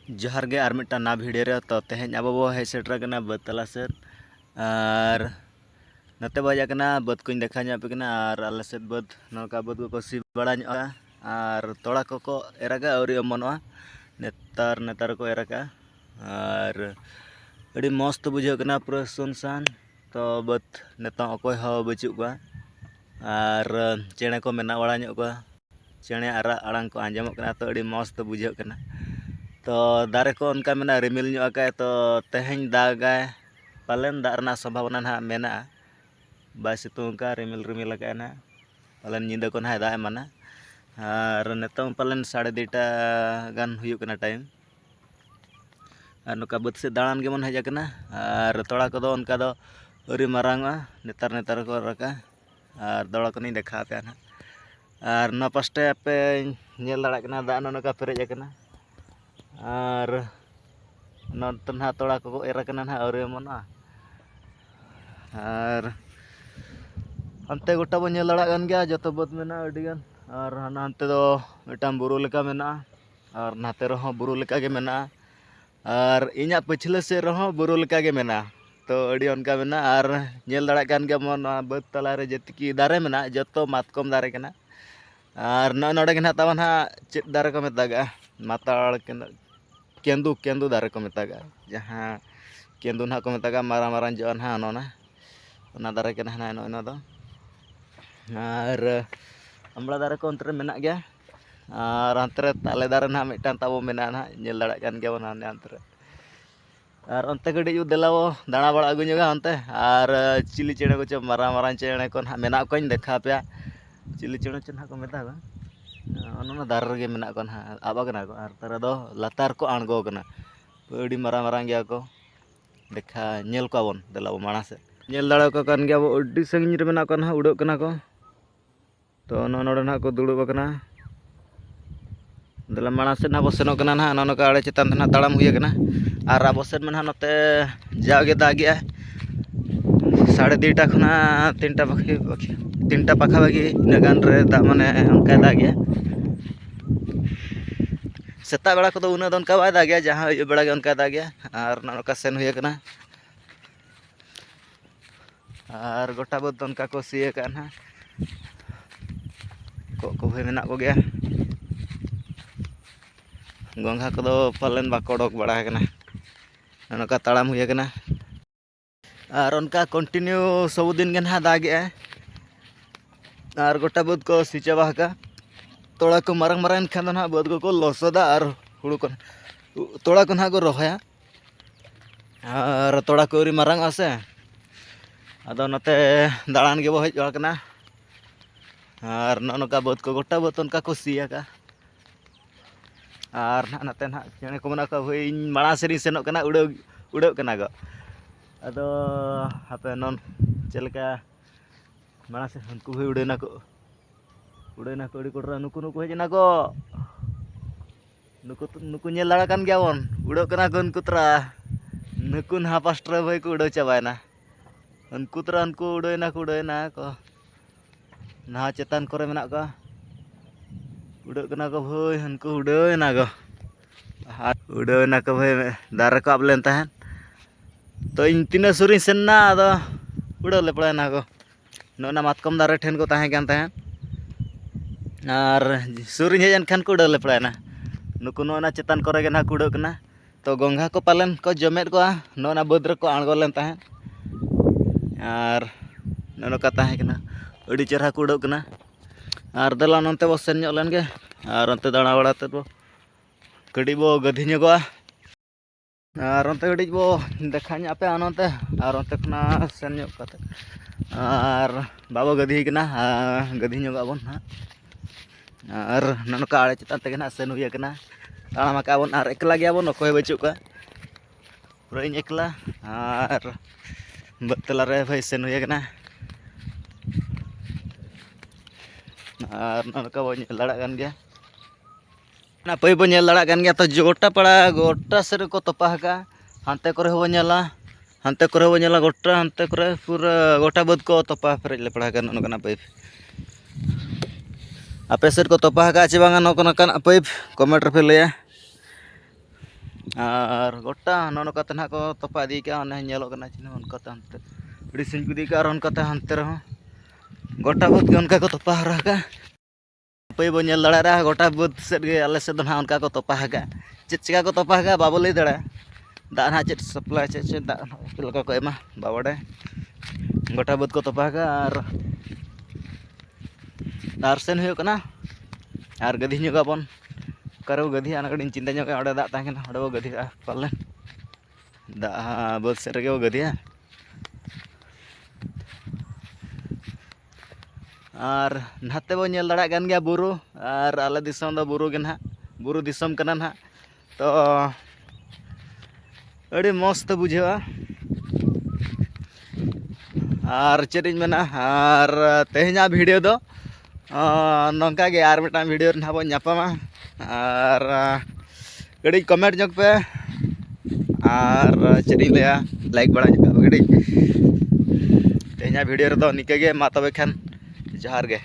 जोहार गे आर मिट्टा ना भिडियो रे तो तेहें अब बो हेज सेटर कना बद तला सेद आर नते बजा कना बद को देखा पे कना आर आले सेद बद नौका बद को सी बड़ा आर तोड़ा को एरागा अवरी अमनवा नेतार को एरागा आर अड़ी मस्त बुझे कना पूरा सुनसान तो बद नेता अकोय हो बचुक बा आर चेणे को मेना बड़ा ᱧᱚᱜ बा चेणे आरा आड़ांग को आंजमक कना तो अड़ी मस्त बुझे कना तो दारे को उनका मेना रिमिल ᱧᱚᱜ आकाय तो तेहें दागाय पालन दाग रना संभावना ना मेना बाय सितुंग का रिमिल आकाय ना पालन निंदा को ना दाग एमाना आर नेतों पालन 2:30 गान हुयुक कना टाइम आर नुका बद से दाड़ान गेमन हेज कना आर तोड़ा को दो उनका दो अरी मारांगा नेतार को रका आर दौड़ा को नहीं देखा पे ना आर न पास्टे पे नेल दाड़ा कना दाग नका पेरेज कना आर नोंतन हा तोड़ा को एरा कना ना अवरी मना आर अंते गोटा बो नेल दाड़ा गान गया जतो बद मेना अडी गान आर हाना अंते दो मिटाम बुरु लेका मेना आर नाते रहो बुरु लेका गे मेना आर इña पछले से रहो बुरु लेका गे मेना तो अड़ी उनका मेना आर नेल दाड़ा गान गया मन बद तला रे जतकी दारे मेना जतो मातकम दारे कना आर नोडे गे ना तावन हा चेत दारे को मेतागा माताड़ केंदू दारे को मेतागा जहाँ केंदू ना को मेतागा मारा जोन हा ना दारे के ना नो दो आर अमला दारे को अंतरे मेना गया आर अंतरे ताले दारे ना मिटान ताबो मेना ना नेल दाड़ा गान गया बना अंतरे आर अंते गडी यू देलावो दाणा बड़ा अगु ñoगा अंते आर चिली चेणे को च मारा चेणे को ना मेना को देखा पे चिली चेणे च ना को मेतागा अनोना दार गे मेना को ना आबा कना को आर तारा दो लातार को आणगो कना अडी मारा गया को देखा नेल को बन देलाबो माणा से नेल दाड़ा को कान गया वो अडी संगिन रे मेना को ना उड़ो कना को तो नोडे ना को दुड़ुब कना दला माणा से ना बसेनो कना ना नोका आड़े चितान ना ताड़ाम हुए कना आर आबो सेन में नते जागे दागे 2:30 खना 3टा पाखा बागी इन गान रे दा माने उनका दागे सेता बेड़ा को उना दो उनका बाय दागे जहां अयु बेड़ा गे उनका दागे आर नोका सेन हुए कना आर गोटा बद उनका को सिए कना को भय मेना को गया गोंघा को पालन बाको डक बड़ा कना नोका ताड़ाम हुए कना आर उनका कंटिन्यू सब दिन के ना दागे आर गोटा बद को सी चाबा का तोड़ा को मारंग खान ना बद को लसदा आर हुड़ू को तोड़ा को ना को रोहया आर तोड़ा को मारंग आसे अदो नते दाड़ान गे बो हेज कना आर नोका बद को गोटा बद उनका को सिया का आर ना नाते ना चेणे को मना को भई माणा सेरी सेनो कना उड़ो कना गो अदो हापे नन चलका माणा से हनको भई उड़ेना को अड़ी कोडरा नुकु हेजना को नुकु नेल दाड़ा कान गया बन उड़ो कना को उनको तरा नुकु ना पास्टर भई को उड़ो चाबायना उनको तरा उनको उड़ोना को ना चेतान करे मेना को उड़ो कना को भई हनको उड़ोना को भई दारे को आबलेन तहन तो इन तीना सुरी सेन्ना अदो उड़ो ले पड़ाना को नोना मातकम दारे ठेन को ताहे कान तहन आर सुरी हेजन खान को उड़ो ले पड़ाना नुकु नोना चेतान करे गे ना उड़ो कना तो गोंघा को पालन को जमेत को नोना बद रे को आणगो लेन तहन आर नोका ताहे कना अड़ी चेहरा को उड़ो कना आर दला नंते बो सेन ᱧᱚᱜ ᱞᱮᱱ गे आर अंते दाणा बड़ा ते बो कड़ी बो गधी ᱧᱚᱜᱚᱜᱼᱟ आर अंते कड़ी बो देखा ᱧᱚᱜ पे अनंते आर अंते खना सेन ᱧᱚᱜ कते आर बाबो गधी कना गधी ᱧᱚᱜᱚᱜᱼᱟ बन ना आर ननका आड़े चितान ते ना सेन हुए कना ताड़ाम का बन आर एकला गया बन अकोय बचुक का पूरा इन एकला आर बतला रे भाई सेन हुए कना आर ननका बो नेल दाड़ा गान गया ना पई बो नेल दाड़ा गान गया तो गोटा पड़ा गोटा से को तोपा का हांते करे हो नेला गोटा हांते करे पूरा गोटा बद को तोपा फेरेज ले पड़ा का ननका पई आपे सेट को तोपा का चे बांगा नो पाइप कमेंट रे पे लैया और गोटा नौकाते ना को तोपा इदी का अने नेलो कना चिन्ह उनकाते हंते बड़ी सिंह को इदी का और उनकाते हंते रहो गोटा बुद के उनका को तोपा हरा का पई बो नेल दड़ा रहा गोटा बुद सेट गे आले से दना उनका को तोपा हगा चेत चिका को तोपा हगा बाबो लई दड़ा दा ना चेत सप्लाई चेत दा लका को एमा बाबड़े गोटा बुद को तोपा हगा और सेन हुयो कना और गधी ᱧᱚᱜ ᱟᱵᱚᱱ करो गधी आना कड़ी चिंता ᱧᱚᱜ ᱚᱸᱰᱮ ᱫᱟᱜ ᱛᱟᱦᱮᱸ ᱠᱟᱱᱟ ᱚᱸᱰᱮ ᱵᱚ गधी पाले दा बस से रगे वो गधी और नहाते बो नेल दड़ा गन गया बुरु और आले दिसम दो बुरु गे ना बुरु दिसम कना ना तो अड़ी मस्त बुझेवा और चेरिज मेना और तेहना वीडियो दो नौका गे और मिटा वीडियो ना बो नापामा और गड़ी कमेंट जोक पे और चेरिज लिया लाइक बड़ा जोक गड़ी तेहना वीडियो रे दो निके गे मा तबे खान जोहार गे।